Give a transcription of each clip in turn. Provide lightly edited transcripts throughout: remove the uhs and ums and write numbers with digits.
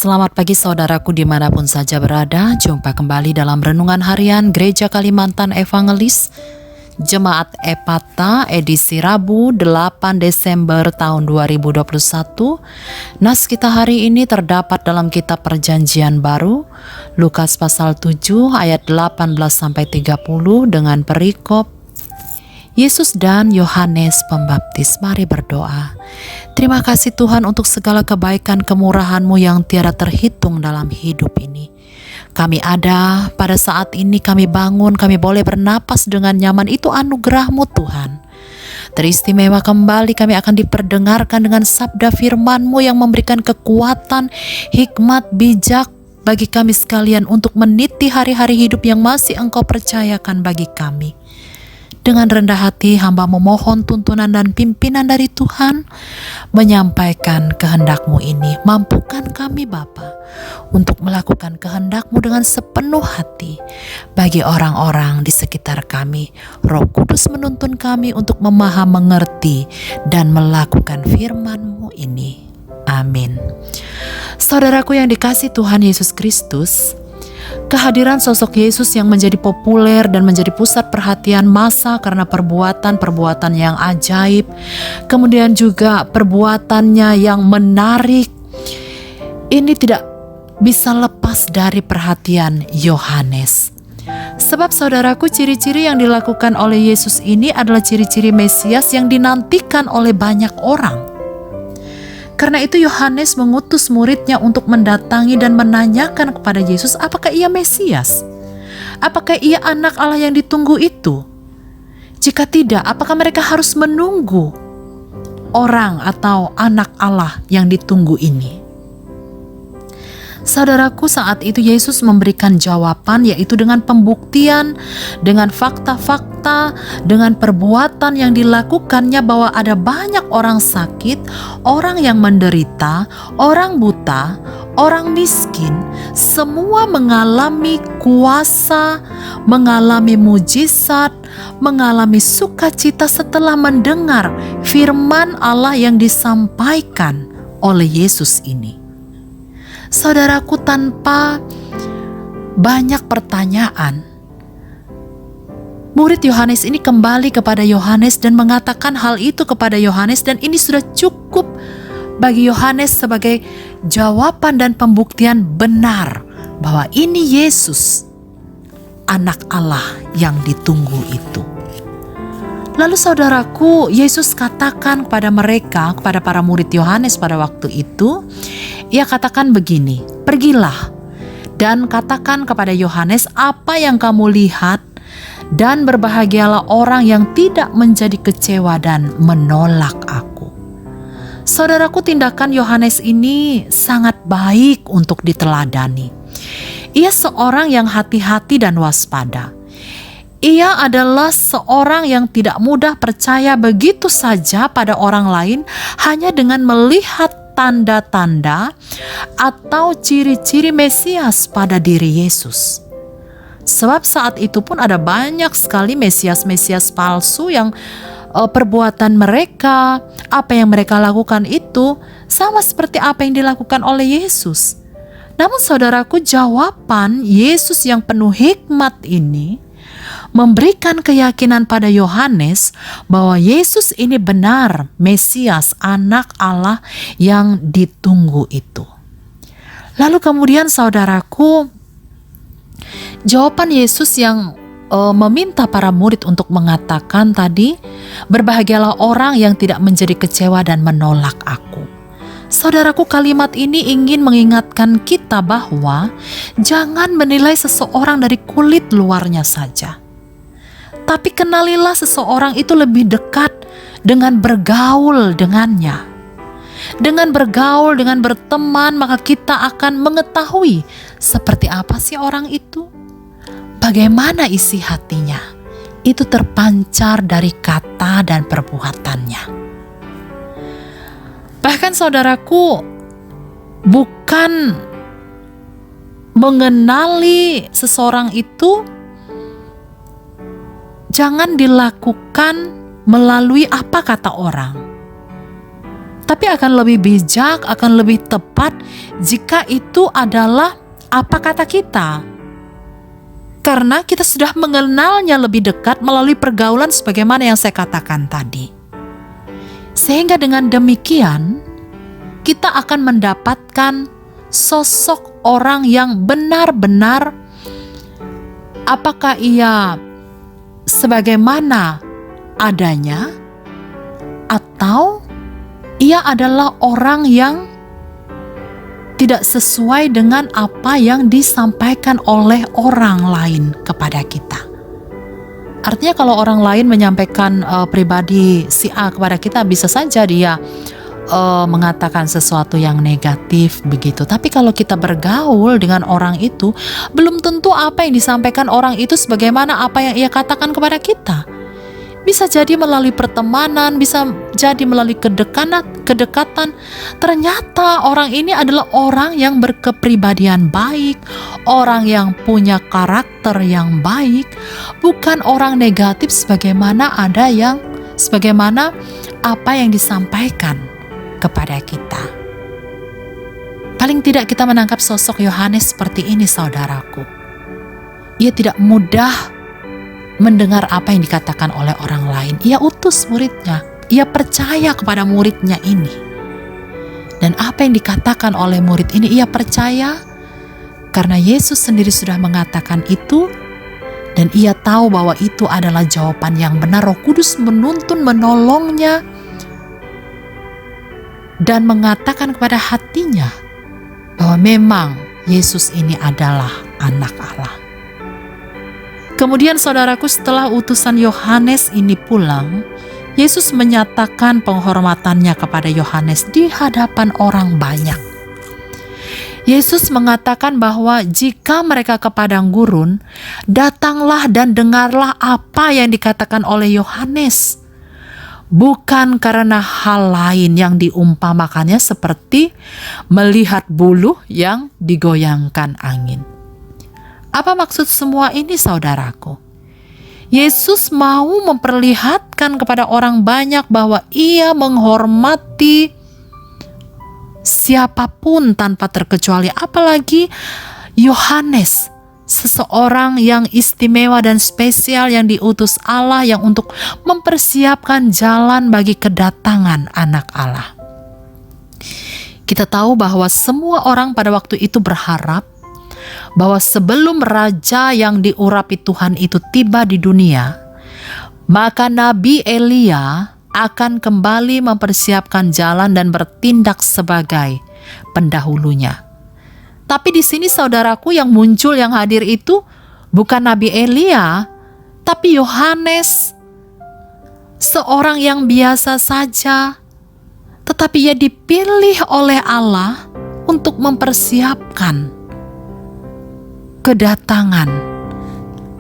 Selamat pagi saudaraku dimanapun saja berada. Jumpa kembali dalam Renungan Harian Gereja Kalimantan Evangelis Jemaat Epata edisi Rabu 8 Desember tahun 2021. Nas kita hari ini terdapat dalam kitab Perjanjian Baru Lukas pasal 7 ayat 18-30 dengan perikop Yesus dan Yohanes Pembaptis. Mari berdoa. Terima kasih Tuhan untuk segala kebaikan kemurahan-Mu yang tiada terhitung dalam hidup ini. Kami ada pada saat ini, kami bangun, kami boleh bernapas dengan nyaman. Itu anugerah-Mu Tuhan. Teristimewa kembali kami akan diperdengarkan dengan sabda firman-Mu yang memberikan kekuatan, hikmat, bijak bagi kami sekalian untuk meniti hari-hari hidup yang masih Engkau percayakan bagi kami. Dengan rendah hati hamba memohon tuntunan dan pimpinan dari Tuhan, menyampaikan kehendak-Mu ini. Mampukan kami Bapa untuk melakukan kehendak-Mu dengan sepenuh hati bagi orang-orang di sekitar kami. Roh Kudus menuntun kami untuk memahami, mengerti, dan melakukan firman-Mu ini. Amin. Saudaraku yang dikasihi Tuhan Yesus Kristus, kehadiran sosok Yesus yang menjadi populer dan menjadi pusat perhatian massa karena perbuatan-perbuatan yang ajaib, kemudian juga perbuatannya yang menarik, ini tidak bisa lepas dari perhatian Yohanes. Sebab saudaraku, ciri-ciri yang dilakukan oleh Yesus ini adalah ciri-ciri Mesias yang dinantikan oleh banyak orang. Karena itu Yohanes mengutus muridnya untuk mendatangi dan menanyakan kepada Yesus, apakah ia Mesias? Apakah ia anak Allah yang ditunggu itu? Jika tidak, apakah mereka harus menunggu orang atau anak Allah yang ditunggu ini? Saudaraku, saat itu Yesus memberikan jawaban, yaitu dengan pembuktian, dengan fakta-fakta, dengan perbuatan yang dilakukannya bahwa ada banyak orang sakit, orang yang menderita, orang buta, orang miskin, semua mengalami kuasa, mengalami mujizat, mengalami sukacita setelah mendengar firman Allah yang disampaikan oleh Yesus ini. Saudaraku, tanpa banyak pertanyaan, murid Yohanes ini kembali kepada Yohanes dan mengatakan hal itu kepada Yohanes, dan ini sudah cukup bagi Yohanes sebagai jawaban dan pembuktian benar bahwa ini Yesus, anak Allah yang ditunggu itu. Lalu saudaraku, Yesus katakan kepada mereka, kepada para murid Yohanes pada waktu itu, ia katakan begini, pergilah dan katakan kepada Yohanes apa yang kamu lihat, dan berbahagialah orang yang tidak menjadi kecewa dan menolak aku. Saudaraku, tindakan Yohanes ini sangat baik untuk diteladani. Ia seorang yang hati-hati dan waspada. Ia adalah seorang yang tidak mudah percaya begitu saja pada orang lain hanya dengan melihat tanda-tanda atau ciri-ciri Mesias pada diri Yesus. Sebab saat itu pun ada banyak sekali Mesias-Mesias palsu yang perbuatan mereka, apa yang mereka lakukan itu sama seperti apa yang dilakukan oleh Yesus. Namun saudaraku, jawaban Yesus yang penuh hikmat ini memberikan keyakinan pada Yohanes bahwa Yesus ini benar Mesias, anak Allah yang ditunggu itu. Lalu kemudian saudaraku, jawaban Yesus yang meminta para murid untuk mengatakan tadi, berbahagialah orang yang tidak menjadi kecewa dan menolak aku. Saudaraku, kalimat ini ingin mengingatkan kita bahwa jangan menilai seseorang dari kulit luarnya saja, tapi kenalilah seseorang itu lebih dekat dengan bergaul dengannya. Dengan bergaul, dengan berteman, maka kita akan mengetahui seperti apa sih orang itu, bagaimana isi hatinya. Itu terpancar dari kata dan perbuatannya. Bahkan saudaraku, bukan mengenali seseorang itu jangan dilakukan melalui apa kata orang, Tapi akan lebih bijak, akan lebih tepat jika itu adalah apa kata kita. Karena kita sudah mengenalnya lebih dekat melalui pergaulan sebagaimana yang saya katakan tadi. Sehingga dengan demikian, kita akan mendapatkan sosok orang yang benar-benar apakah ia sebagaimana adanya atau ia adalah orang yang tidak sesuai dengan apa yang disampaikan oleh orang lain kepada kita. Artinya kalau orang lain menyampaikan pribadi si A kepada kita, bisa saja dia mengatakan sesuatu yang negatif begitu. Tapi kalau kita bergaul dengan orang itu, belum tentu apa yang disampaikan orang itu sebagaimana apa yang ia katakan kepada kita. Bisa jadi melalui pertemanan, bisa jadi melalui kedekatan. Ternyata orang ini adalah orang yang berkepribadian baik, orang yang punya karakter yang baik, bukan orang negatif sebagaimana apa yang disampaikan kepada kita. Paling tidak kita menangkap sosok Yohanes seperti ini, saudaraku. Ia tidak mudah mendengar apa yang dikatakan oleh orang lain. Ia utus muridnya, ia percaya kepada muridnya ini. Dan apa yang dikatakan oleh murid ini ia percaya karena Yesus sendiri sudah mengatakan itu, dan ia tahu bahwa itu adalah jawaban yang benar. Roh Kudus menuntun, menolongnya, dan mengatakan kepada hatinya bahwa memang Yesus ini adalah Anak Allah. Kemudian saudaraku, setelah utusan Yohanes ini pulang, Yesus menyatakan penghormatannya kepada Yohanes di hadapan orang banyak. Yesus mengatakan bahwa jika mereka ke padang gurun, datanglah dan dengarlah apa yang dikatakan oleh Yohanes. Bukan karena hal lain yang diumpamakannya seperti melihat buluh yang digoyangkan angin. Apa maksud semua ini, saudaraku? Yesus mau memperlihatkan kepada orang banyak bahwa ia menghormati siapapun tanpa terkecuali, apalagi Yohanes, seseorang yang istimewa dan spesial yang diutus Allah yang untuk mempersiapkan jalan bagi kedatangan Anak Allah. Kita tahu bahwa semua orang pada waktu itu berharap bahwa sebelum raja yang diurapi Tuhan itu tiba di dunia, maka Nabi Elia akan kembali mempersiapkan jalan dan bertindak sebagai pendahulunya. Tapi di sini saudaraku, yang muncul, yang hadir itu bukan Nabi Elia, tapi Yohanes, seorang yang biasa saja, tetapi ia dipilih oleh Allah untuk mempersiapkan kedatangan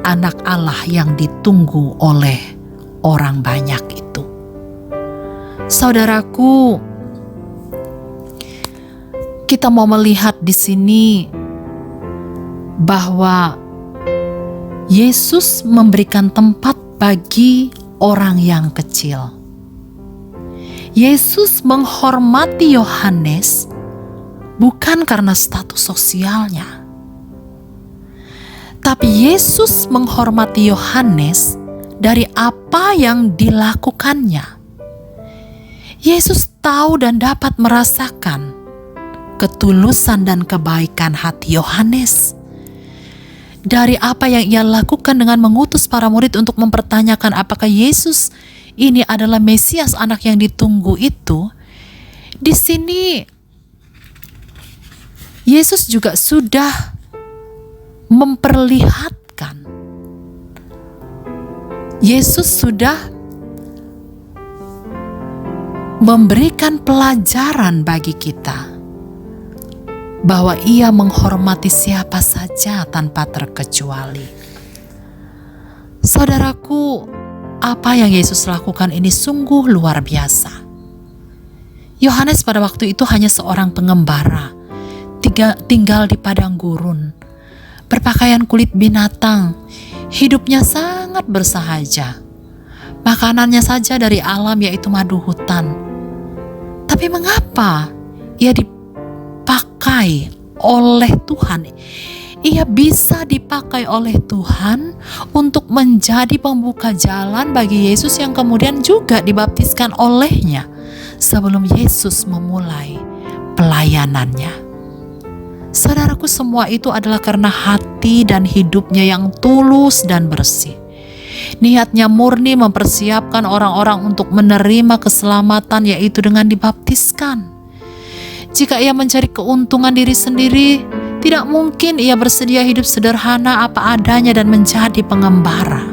Anak Allah yang ditunggu oleh orang banyak itu. Saudaraku, kita mau melihat di sini bahwa Yesus memberikan tempat bagi orang yang kecil. Yesus menghormati Yohanes bukan karena status sosialnya, tapi Yesus menghormati Yohanes dari apa yang dilakukannya. Yesus tahu dan dapat merasakan ketulusan dan kebaikan hati Yohanes. Dari apa yang ia lakukan dengan mengutus para murid untuk mempertanyakan apakah Yesus ini adalah Mesias, anak yang ditunggu itu. Di sini Yesus juga sudah memperlihatkan, Yesus sudah memberikan pelajaran bagi kita bahwa ia menghormati siapa saja tanpa terkecuali. Saudaraku, apa yang Yesus lakukan ini sungguh luar biasa. Yohanes pada waktu itu hanya seorang pengembara, tinggal di padang gurun, berpakaian kulit binatang, hidupnya sangat bersahaja. Makanannya saja dari alam, yaitu madu hutan. Tapi mengapa ia dipakai oleh Tuhan? Ia bisa dipakai oleh Tuhan untuk menjadi pembuka jalan bagi Yesus yang kemudian juga dibaptiskan olehnya sebelum Yesus memulai pelayanannya. Saudaraku, semua itu adalah karena hati dan hidupnya yang tulus dan bersih. Niatnya murni mempersiapkan orang-orang untuk menerima keselamatan, yaitu dengan dibaptiskan. Jika ia mencari keuntungan diri sendiri, tidak mungkin ia bersedia hidup sederhana apa adanya dan menjadi pengembara.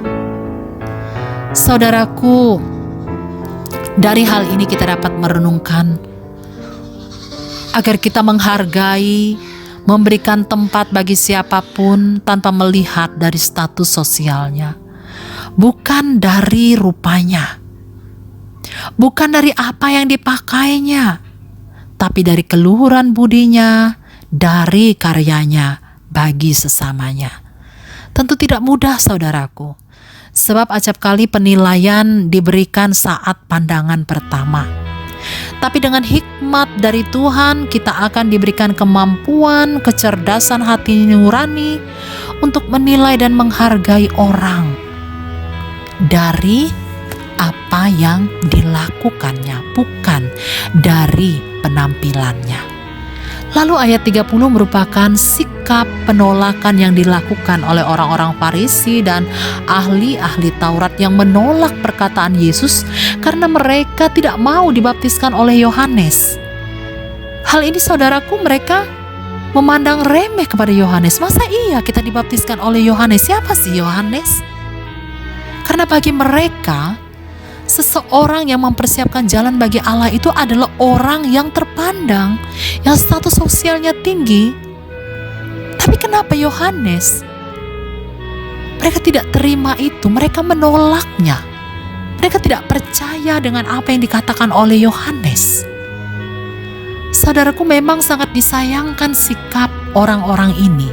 Saudaraku, dari hal ini kita dapat merenungkan agar kita menghargai, memberikan tempat bagi siapapun tanpa melihat dari status sosialnya, bukan dari rupanya, bukan dari apa yang dipakainya, tapi dari keluhuran budinya, dari karyanya bagi sesamanya. Tentu tidak mudah, saudaraku, sebab acap kali penilaian diberikan saat pandangan pertama. Tapi dengan hikmat dari Tuhan, kita akan diberikan kemampuan, kecerdasan hati nurani untuk menilai dan menghargai orang dari apa yang dilakukannya, bukan dari penampilannya. Lalu ayat 30 merupakan sikap penolakan yang dilakukan oleh orang-orang Farisi dan ahli-ahli Taurat yang menolak perkataan Yesus karena mereka tidak mau dibaptiskan oleh Yohanes. Hal ini, saudaraku, mereka memandang remeh kepada Yohanes. Masa iya kita dibaptiskan oleh Yohanes? Siapa sih Yohanes? Karena bagi mereka, seseorang yang mempersiapkan jalan bagi Allah itu adalah orang yang terpandang, yang status sosialnya tinggi. Tapi kenapa Yohanes? Mereka tidak terima itu, mereka menolaknya. Mereka tidak percaya dengan apa yang dikatakan oleh Yohanes. Saudaraku, memang sangat disayangkan sikap orang-orang ini.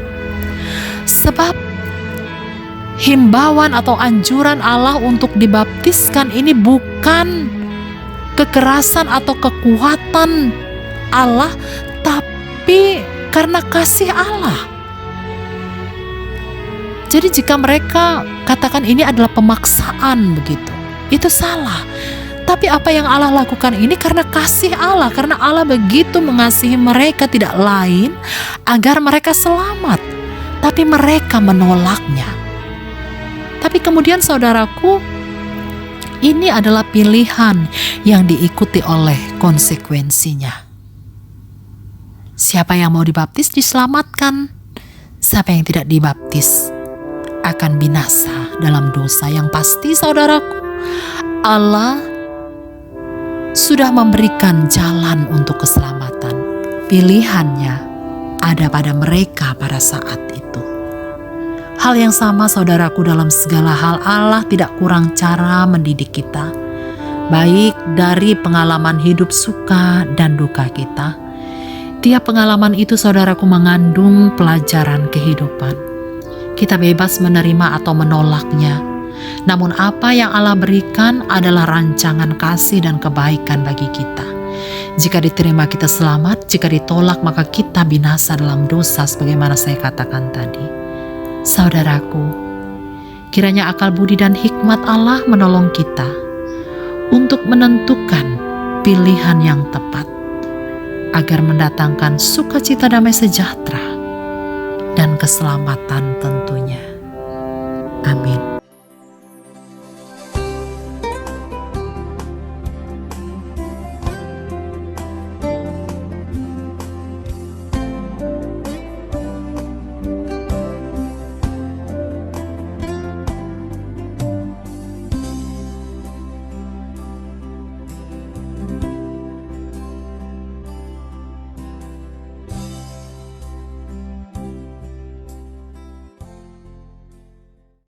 Sebab himbauan atau anjuran Allah untuk dibaptiskan ini bukan kekerasan atau kekuatan Allah, tapi karena kasih Allah. Jadi jika mereka katakan ini adalah pemaksaan begitu, itu salah. Tapi apa yang Allah lakukan ini karena kasih Allah, karena Allah begitu mengasihi mereka, tidak lain agar mereka selamat. Tapi mereka menolaknya. Tapi kemudian, saudaraku, ini adalah pilihan yang diikuti oleh konsekuensinya. Siapa yang mau dibaptis diselamatkan, siapa yang tidak dibaptis akan binasa dalam dosa. Yang pasti, saudaraku, Allah sudah memberikan jalan untuk keselamatan. Pilihannya ada pada mereka pada saat itu. Hal yang sama, saudaraku, dalam segala hal Allah tidak kurang cara mendidik kita, baik dari pengalaman hidup suka dan duka kita. Tiap pengalaman itu, saudaraku, mengandung pelajaran kehidupan. Kita bebas menerima atau menolaknya. Namun apa yang Allah berikan adalah rancangan kasih dan kebaikan bagi kita. Jika diterima kita selamat, jika ditolak maka kita binasa dalam dosa sebagaimana saya katakan tadi. Saudaraku, kiranya akal budi dan hikmat Allah menolong kita untuk menentukan pilihan yang tepat agar mendatangkan sukacita, damai sejahtera dan keselamatan tentu.